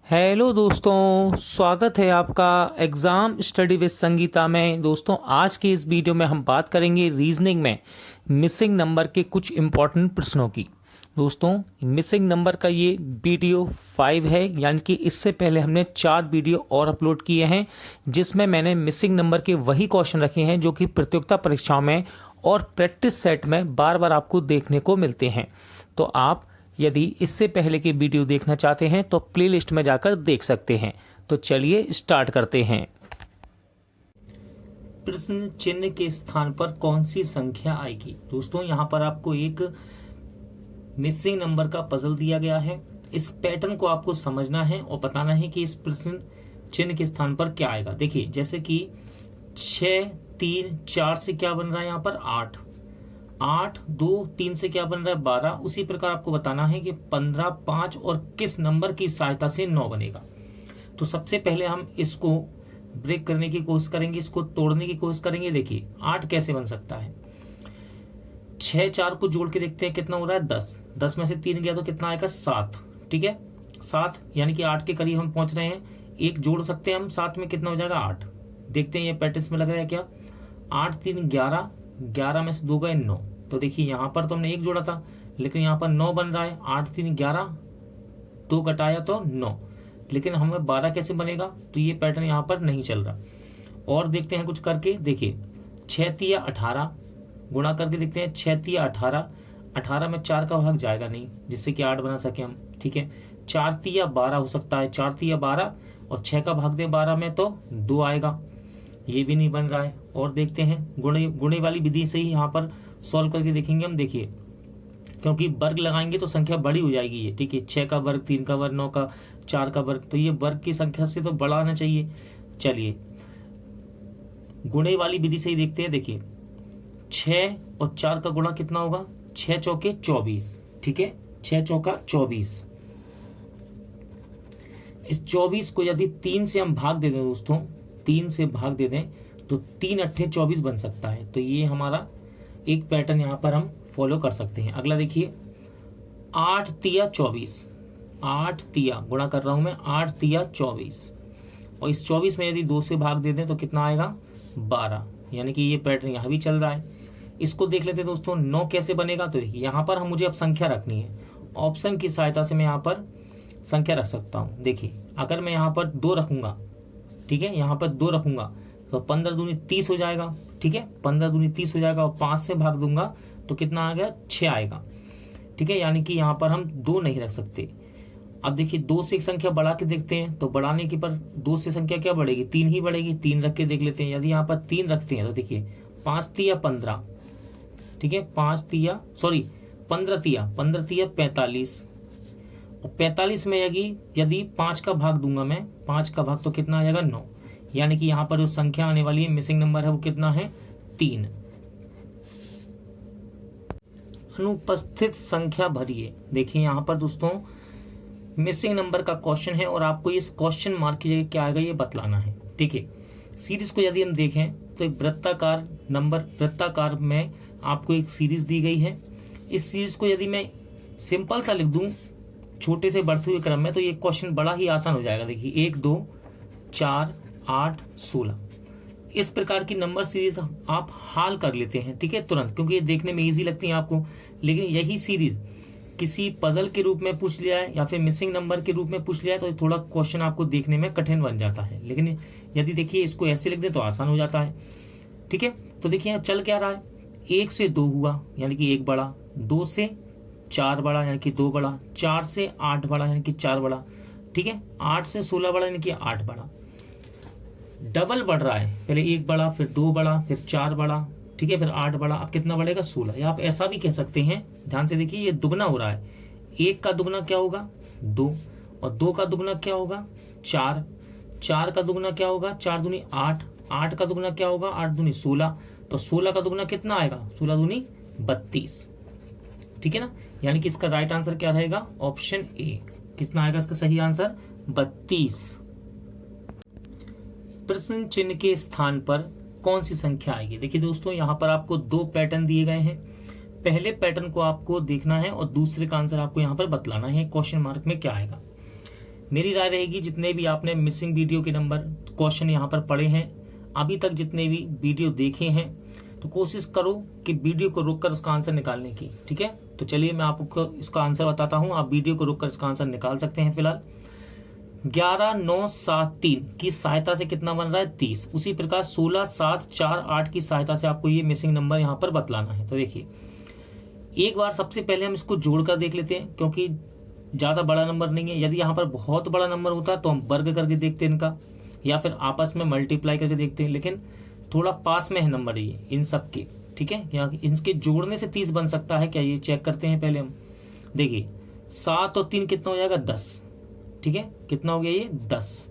Hello दोस्तों, स्वागत है आपका एग्ज़ाम स्टडी विद संगीता में। दोस्तों, आज की इस वीडियो में हम बात करेंगे रीजनिंग में मिसिंग नंबर के कुछ इम्पॉर्टेंट प्रश्नों की। दोस्तों, मिसिंग नंबर का ये वीडियो 5 है, यानी कि इससे पहले हमने 4 वीडियो और अपलोड किए हैं जिसमें मैंने मिसिंग नंबर के वही क्वेश्चन रखे हैं जो कि प्रतियोगिता परीक्षाओं में और प्रैक्टिस सेट में बार बार आपको देखने को मिलते हैं। तो आप यदि इससे पहले के वीडियो देखना चाहते हैं तो प्लेलिस्ट में जाकर देख सकते हैं। तो चलिए स्टार्ट करते हैं। प्रश्न चिन्ह के स्थान पर कौन सी संख्या आएगी? दोस्तों, यहाँ पर आपको एक मिसिंग नंबर का पजल दिया गया है। इस पैटर्न को आपको समझना है और बताना है कि इस प्रश्न चिन्ह के स्थान पर क्या आएगा। देखिए, जैसे कि 6, 3, 4 से क्या बन रहा है यहाँ पर 8, 8, 2, 3 से क्या बन रहा है 12। उसी प्रकार आपको बताना है कि 15, 5 और किस नंबर की सहायता से 9 बनेगा। तो सबसे पहले हम इसको ब्रेक करने की कोशिश करेंगे, इसको तोड़ने की कोशिश करेंगे। देखिए, 8 कैसे बन सकता है। 6, 4 को जोड़ के देखते हैं कितना हो रहा है 10, 10 में से 3 गया तो कितना आएगा 7। ठीक है, 7 यानी कि 8 के करीब हम पहुंच रहे हैं। एक जोड़ सकते हैं हम, 7 में कितना हो जाएगा 8। देखते हैं ये पैटर्न में लग रहा है क्या। 8, 3, 11, 11 में से 2 गए 9। तो देखिए, यहाँ पर तो हमने एक जोड़ा था लेकिन यहाँ पर 9 बन रहा है। 8, 3, 11, 2 घटाया तो 9, लेकिन हमें 12 कैसे बनेगा। तो ये पैटर्न यहाँ पर नहीं चल रहा। और देखते हैं कुछ करके। देखिए, 6 तिया 18 गुणा करके देखते हैं। 6 तिया 18, 18 में 4 का भाग जाएगा नहीं जिससे कि 8 बना सके हम। ठीक है, 4 तिया 12 हो सकता है। 4 तिया 12 और 6 का भाग दे 12 में तो 2 आएगा। ये भी नहीं बन रहा है। और देखते हैं गुणे वाली विधि से ही यहाँ पर सॉल्व करके देखेंगे हम। देखिए, क्योंकि वर्ग लगाएंगे तो संख्या बड़ी हो जाएगी ये। ठीक है, 6 का वर्ग, 3 का वर्ग, 9 का, 4 का वर्ग, तो ये वर्ग की संख्या से तो बड़ा आना चाहिए। चलिए, गुणे वाली विधि से ही देखते हैं। देखिए, 6 और 4 का गुणा कितना होगा, 6 चौके 24। ठीक है, 6 चौका 24। इस 24 को यदि 3 से हम भाग दे दें दोस्तों, 3 से भाग दे दें तो 3 अट्ठे 24 बन सकता है। तो ये हमारा एक पैटर्न यहाँ पर हम फॉलो कर सकते हैं। अगला देखिए, 8 तिया 24, 8 तिया गुणा कर रहा हूं मैं, 8 तिया 24, और इस 24 में यदि 2 से भाग दे दें तो कितना आएगा 12, यानी कि ये पैटर्न यहाँ भी चल रहा है। इसको देख लेते हैं दोस्तों, 9 कैसे बनेगा। तो देखिए, यहाँ पर हम मुझे अब संख्या रखनी है। ऑप्शन की सहायता से मैं यहाँ पर संख्या रख सकता हूँ। देखिए, अगर मैं यहाँ पर 2 रखूंगा, ठीक है, यहाँ पर 2 रखूंगा तो 15 दूनी 30 हो जाएगा। ठीक है, 15 दूनी 30 हो जाएगा और 5 से भाग दूंगा तो कितना आ गया 6 आएगा। ठीक है, यानी कि यहाँ पर हम 2 नहीं रख सकते। अब देखिए, 2 से एक संख्या बढ़ा के देखते हैं तो बढ़ाने की पर 2 से संख्या क्या बढ़ेगी, 3 ही बढ़ेगी। 3 रख के देख लेते हैं। यदि यहाँ पर 3 रखते हैं तो देखिए, 5 तिया 15, ठीक है, 15 तिया 45, और 45 में यदि 5 का भाग दूंगा मैं, 5 का भाग तो कितना आ जाएगा 9, यानी कि यहाँ पर जो संख्या आने वाली है मिसिंग नंबर है वो कितना है 3। अनुपस्थित संख्या भरिए। देखिए, यहाँ पर दोस्तों मिसिंग नंबर का क्वेश्चन है और आपको इस क्वेश्चन मार्क की जगह क्या आएगा ये बतलाना है। ठीक है, सीरीज को यदि हम देखें तो एक वृत्ताकार में आपको एक सीरीज दी गई है। इस सीरीज को यदि मैं सिंपल सा लिख दूं छोटे से बढ़ते हुए क्रम में तो ये क्वेश्चन बड़ा ही आसान हो जाएगा। देखिए, 1, 2, 4, 8, 16, इस प्रकार की नंबर सीरीज आप हाल कर लेते हैं। ठीक है, तुरंत, क्योंकि ये देखने में इजी लगती है आपको। लेकिन यही सीरीज किसी पजल के रूप में पूछ लिया है या फिर मिसिंग नंबर के रूप में पूछ लिया है तो थोड़ा क्वेश्चन आपको देखने में कठिन बन जाता है। लेकिन यदि देखिए इसको ऐसे लिख दे तो आसान हो जाता है। ठीक है, तो देखिए अब चल क्या रहा है। 1 से 2 हुआ यानी कि 1 बढ़ा, 2 से 4 बढ़ा यानी कि 2 बढ़ा, 4 से 8 बढ़ा यानी कि 4 बढ़ा। ठीक है, 8 से 16 बढ़ा यानी कि 8 बढ़ा। डबल बढ़ रहा है, पहले 1 बढ़ा, फिर 2 बढ़ा, फिर 4 बढ़ा, ठीक है, फिर 8 बढ़ा, अब कितना बढ़ेगा 16। या आप ऐसा भी कह सकते हैं, ध्यान से देखिए, ये दुगना हो रहा है। 1 का दुगना क्या होगा 2, और 2 का दुगना क्या होगा 4, 4 का दुगना क्या होगा 4 दूनी 8, 8 का दुगना क्या होगा 8 दूनी 16, तो 16 का दुगना कितना आएगा 16 दूनी 32। ठीक है ना, यानी कि इसका राइट आंसर क्या रहेगा ऑप्शन ए। कितना आएगा इसका सही आंसर 32। प्रश्न चिन्ह के स्थान पर कौन सी संख्या आएगी। देखिए दोस्तों, यहाँ पर आपको 2 पैटर्न दिए गए हैं। पहले पैटर्न को आपको देखना है और दूसरे का आंसर आपको यहाँ पर बतलाना है क्वेश्चन मार्क में क्या आएगा। मेरी राय रहेगी जितने भी आपने मिसिंग वीडियो के नंबर क्वेश्चन यहाँ पर पढ़े हैं, अभी तक जितने भी वीडियो देखे हैं, तो कोशिश करो कि वीडियो को रोककर उसका आंसर निकालने की। ठीक है, तो चलिए मैं आपको इसका आंसर बताता हूँ, आप वीडियो को रोककर इसका आंसर निकाल सकते हैं। फिलहाल 11 9 7 3 की सहायता से कितना बन रहा है 30। उसी प्रकार 16 7 4 8 की सहायता से आपको ये मिसिंग नंबर यहाँ पर बतलाना है। तो देखिए एक बार सबसे पहले हम इसको जोड़कर देख लेते हैं, क्योंकि ज्यादा बड़ा नंबर नहीं है। यदि यहाँ पर बहुत बड़ा नंबर होता तो हम वर्ग करके देखते हैं इनका, या फिर आपस में मल्टीप्लाई करके देखते हैं, लेकिन थोड़ा पास में है नंबर ये इन सब के। ठीक है, यहाँ इनके जोड़ने से 30 बन सकता है क्या, ये चेक करते हैं पहले हम। देखिए 7 और 3 कितना हो जाएगा 10। ठीक है, कितना हो गया ये 10,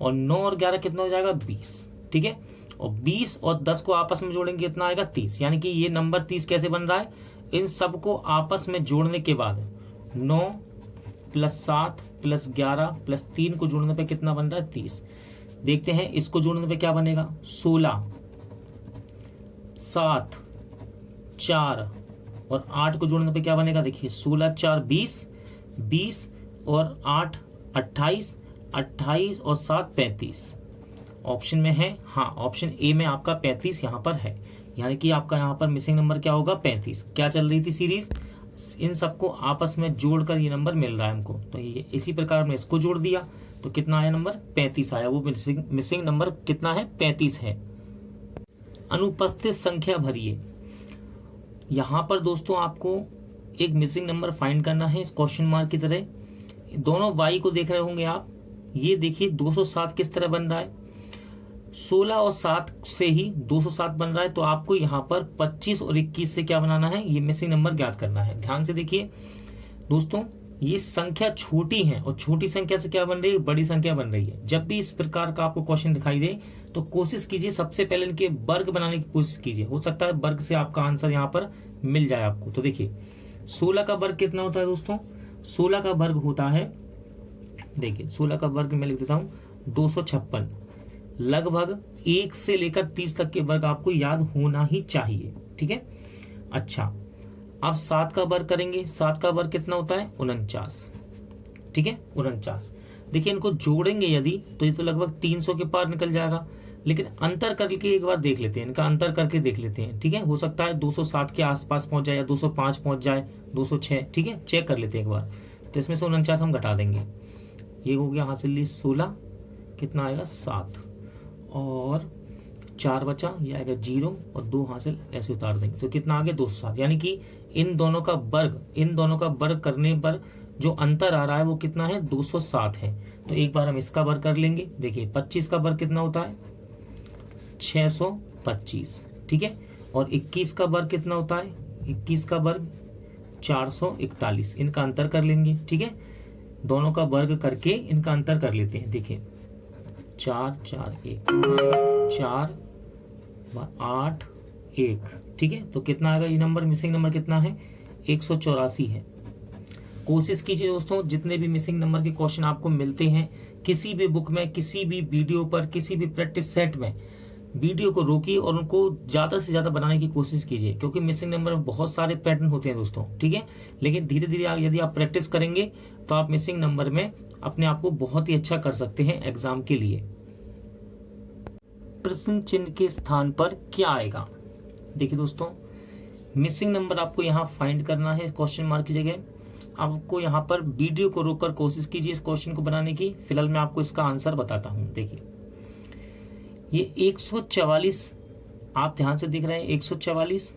और 9 और 11 कितना हो जाएगा 20। ठीक है, और 20 और 10 को आपस में जोड़ेंगे कितना आएगा 30। यानी कि ये नंबर 30 कैसे बन रहा है, इन सबको आपस में जोड़ने के बाद 9 + 7 + 11 + 3 को जोड़ने पे कितना बन रहा है 30। देखते हैं इसको जोड़ने पे क्या बनेगा, 16 7 4 और 8 को जोड़ने पे क्या बनेगा। देखिए 16 4 20, 20 और 8 28, 28 और 7 35। ऑप्शन में है, हाँ ऑप्शन ए में आपका 35 यहाँ पर है। यानी कि आपका यहाँ पर मिसिंग नंबर क्या होगा 35। क्या चल रही थी सीरीज, इन सबको आपस में जोड़कर ये नंबर मिल रहा है हमको। तो ये इसी प्रकार में इसको जोड़ दिया तो कितना आया नंबर 35 आया। वो मिसिंग नंबर कितना है 35 है। अनुपस्थित संख्या भरिए। यहाँ पर दोस्तों आपको एक मिसिंग नंबर फाइंड करना है इस क्वेश्चन मार्क की तरह। दोनों y को देख रहे होंगे आप, ये देखिए 207 किस तरह बन रहा है, 16 और 7 से ही 207 बन रहा है। तो आपको यहाँ पर 25 और 21 से क्या बनाना है, ये मिसिंग नंबर ज्ञात करना है। ध्यान से देखिए दोस्तों, ये संख्या छोटी है और छोटी संख्या से क्या बन रही है, बड़ी संख्या बन रही है। जब भी इस प्रकार का आपको क्वेश्चन दिखाई दे तो कोशिश कीजिए सबसे पहले इनके वर्ग बनाने की कोशिश कीजिए, हो सकता है वर्ग से आपका आंसर यहाँ पर मिल जाए आपको। तो देखिए 16 का वर्ग कितना होता है दोस्तों, 16 का वर्ग होता है, देखिए 16 का वर्ग मैं लिख देता हूँ 256। लगभग 1 से लेकर 30 तक के वर्ग आपको याद होना ही चाहिए। ठीक है, अच्छा अब 7 का वर्ग करेंगे, 7 का वर्ग कितना होता है 49। ठीक है 49। देखिए इनको जोड़ेंगे यदि तो ये तो लगभग 300 के पार निकल जाएगा, लेकिन अंतर करके एक बार देख लेते हैं, इनका अंतर करके देख लेते हैं। ठीक है, हो सकता है 207 के आसपास पहुंच जाए या 205 पहुंच जाए, 206। ठीक है, चेक कर लेते हैं एक बार। तो इसमें से 49 हम घटा देंगे, ये हो गया हासिल 16, कितना आएगा 7 और 4 बचा, ये आएगा 0 और 2 हासिल ऐसे उतार देंगे तो कितना आ गया 207। यानी कि इन दोनों का वर्ग करने पर जो अंतर आ रहा है वो कितना है 207 है। तो एक बार हम इसका वर्ग कर लेंगे। देखिए 25 का वर्ग कितना होता है 625। ठीक है, और 21 का वर्ग कितना होता है, 21 का वर्ग 441। इनका अंतर कर लेंगे। ठीक है, दोनों का वर्ग करके इनका अंतर कर लेते हैं। देखिए 4 4 1 4 8 1। ठीक है, तो कितना आएगा ये नंबर, मिसिंग नंबर कितना है 184 है। कोशिश कीजिए दोस्तों जितने भी मिसिंग नंबर के क्वेश्चन आपको मिलते हैं किसी भी बुक में, किसी भी वीडियो पर, किसी भी प्रैक्टिस सेट में, वीडियो को रोकिए और उनको ज्यादा से ज्यादा बनाने की कोशिश कीजिए, क्योंकि मिसिंग नंबर में बहुत सारे पैटर्न होते हैं दोस्तों। ठीक है, लेकिन धीरे धीरे यदि आप प्रैक्टिस करेंगे तो आप मिसिंग नंबर में अपने आप को बहुत ही अच्छा कर सकते हैं एग्जाम के लिए। प्रश्न चिन्ह के स्थान पर क्या आएगा। देखिए दोस्तों मिसिंग नंबर आपको यहाँ फाइंड करना है क्वेश्चन मार्क की जगह। आपको यहाँ पर वीडियो को रोककर कोशिश कीजिए इस क्वेश्चन को बनाने की। फिलहाल मैं आपको इसका आंसर बताता हूँ। देखिए ये 144 आप ध्यान से देख रहे हैं, 144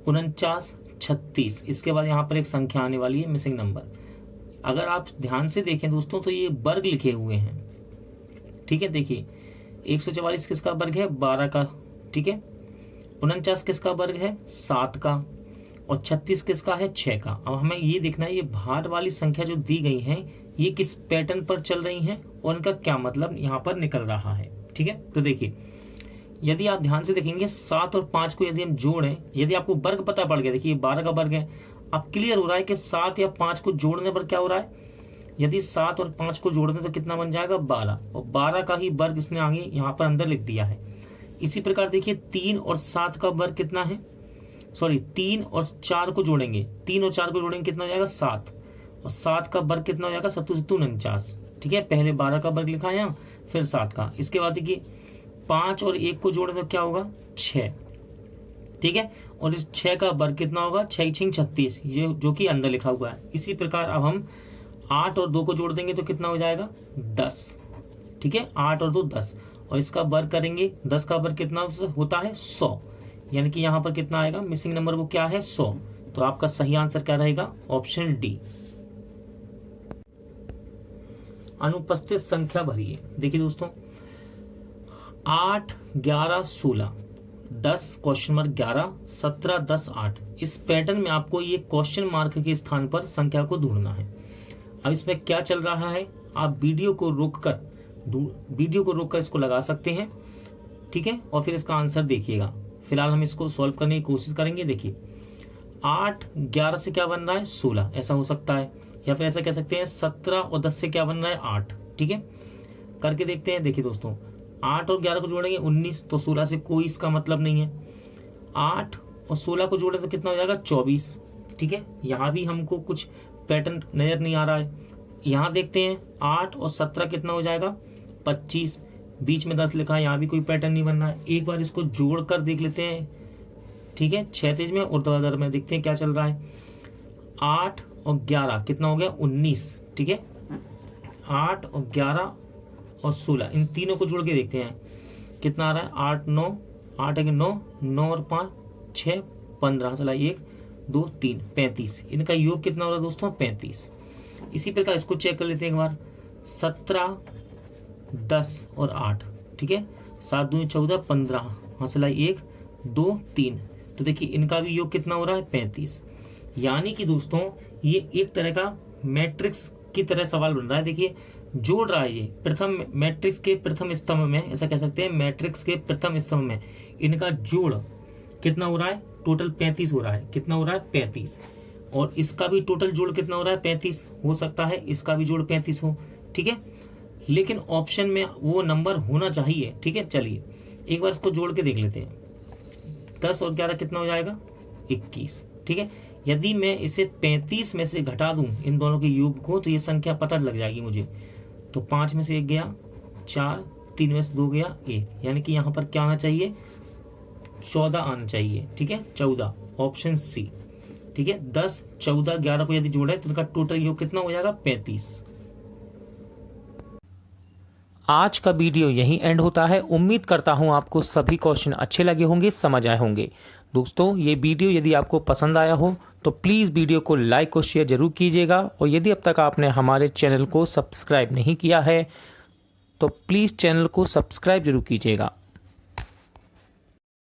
49 36, इसके बाद यहाँ पर एक संख्या आने वाली है मिसिंग नंबर। अगर आप ध्यान से देखें दोस्तों तो ये वर्ग लिखे हुए हैं। ठीक है, देखिए 144 किसका वर्ग है 12 का। ठीक है, 49 किसका वर्ग है 7 का, और 36 किसका है 6 का। अब हमें ये देखना है ये भार वाली संख्या जो दी गई है ये किस पैटर्न पर चल रही हैं और इनका क्या मतलब यहाँ पर निकल रहा है। ठीक है, तो देखिए यदि आप ध्यान से देखेंगे 7 और 5 को यदि हम जोड़ें, यदि आपको वर्ग पता पड़ गया, देखिए 12 का वर्ग है, अब क्लियर हो रहा है कि 7 या 5 को जोड़ने पर क्या हो रहा है। यदि 7 और 5 को जोड़ दें तो कितना बन जाएगा 12, और 12 का ही वर्ग इसने आगे यहाँ पर अंदर लिख दिया है। इसी प्रकार देखिए 3 और 7 का वर्ग कितना है, सॉरी 3 और 4 को जोड़ेंगे, 3 और 4 को जोड़ेंगे कितना हो जाएगा 7, और 7 का वर्ग कितना हो जाएगा 7 49। ठीक है, पहले 12 का वर्ग लिखा यहाँ, फिर 7 का। इसके बाद देखिए 5 और 1 को जोड़े तो क्या होगा 6, ठीक है, और इस 6 का वर्ग कितना होगा 6 6 36, ये जो कि अंदर लिखा हुआ है। इसी प्रकार अब हम 8 और 2 को जोड़ देंगे तो कितना हो जाएगा 10, ठीक है, 8 और 2 10, और इसका वर्ग करेंगे 10 का वर्ग कितना होता है 100, यानी कि यहाँ पर कितना आएगा मिसिंग नंबर वो क्या है 100। तो आपका सही आंसर क्या रहेगा ऑप्शन डी। अनुपस्थित संख्या भरिए। देखिए दोस्तों 8 11 16 10 क्वेश्चन मार्क 11 17 10 8, इस पैटर्न में आपको ये क्वेश्चन मार्क के स्थान पर संख्या को ढूंढना है। अब इसमें क्या चल रहा है, आप वीडियो को रोककर इसको लगा सकते हैं, ठीक है, और फिर इसका आंसर देखिएगा। फिलहाल हम इसको सॉल्व करने की कोशिश करेंगे। देखिए 8 11 से क्या बन रहा है 16, ऐसा हो सकता है, या फिर ऐसा कह सकते हैं 17 और 10 से क्या बन रहा है 8, ठीक है, करके देखते हैं। देखिए दोस्तों 8 और 11 को जोड़ेंगे 19, तो 16 से कोई इसका मतलब नहीं है। 8 और 16 को जोड़े तो कितना हो जाएगा 24, ठीक है, यहाँ भी हमको कुछ पैटर्न नजर नहीं आ रहा है। यहाँ देखते हैं 8 और 17 कितना हो जाएगा 25, बीच में 10 लिखा है, यहाँ भी कोई पैटर्न नहीं बन रहा है। एक बार इसको जोड़कर देख लेते हैं, ठीक है, क्षैतिज में ऊर्ध्वाधर में, देखते हैं क्या चल रहा है। 8 और 11 कितना हो गया 19, ठीक है, 8 और 11 और 16, इन तीनों को जोड़ के देखते हैं कितना आ रहा है 8 9 8 1 9 9 और 5 6 15, चला 1 2 3 35, इनका योग कितना हो रहा है दोस्तों 35। इसी प्रकार इसको चेक कर लेते हैं एक बार, 17 10 और 8, ठीक है, 7 2 14 15, हंसला 1 2 3, तो देखिए इनका भी योग कितना हो रहा है 35। यानी कि दोस्तों ये एक तरह का मैट्रिक्स की तरह सवाल बन रहा है। देखिए जोड़ रहा है ये प्रथम मैट्रिक्स के प्रथम स्तंभ में, ऐसा कह सकते हैं मैट्रिक्स के प्रथम स्तंभ में इनका जोड़ कितना हो रहा है टोटल 35 हो रहा है, कितना हो रहा है 35, और इसका भी टोटल जोड़ कितना हो रहा है 35, हो सकता है इसका भी जोड़ 35 हो, ठीक है, लेकिन ऑप्शन में वो नंबर होना चाहिए, ठीक है। चलिए एक बार इसको जोड़ के देख लेते हैं, 10 और 11 कितना हो जाएगा 21, ठीक है। यदि मैं इसे 35 में से घटा दूं इन दोनों के योग को तो ये संख्या पता लग जाएगी मुझे। तो 5 में से 1 गया 4, 3 में से 2 गया 1, यानी कि यहाँ पर क्या आना चाहिए 14 आना चाहिए, ठीक है, 14, ऑप्शन सी, ठीक है। 10 14 11 को यदि जोड़े तो इनका टोटल योग कितना हो जाएगा 35। आज का वीडियो यहीं एंड होता है। उम्मीद करता हूं आपको सभी क्वेश्चन अच्छे लगे होंगे, समझ आए होंगे। दोस्तों ये वीडियो यदि आपको पसंद आया हो तो प्लीज़ वीडियो को लाइक और शेयर जरूर कीजिएगा, और यदि अब तक आपने हमारे चैनल को सब्सक्राइब नहीं किया है तो प्लीज़ चैनल को सब्सक्राइब जरूर कीजिएगा।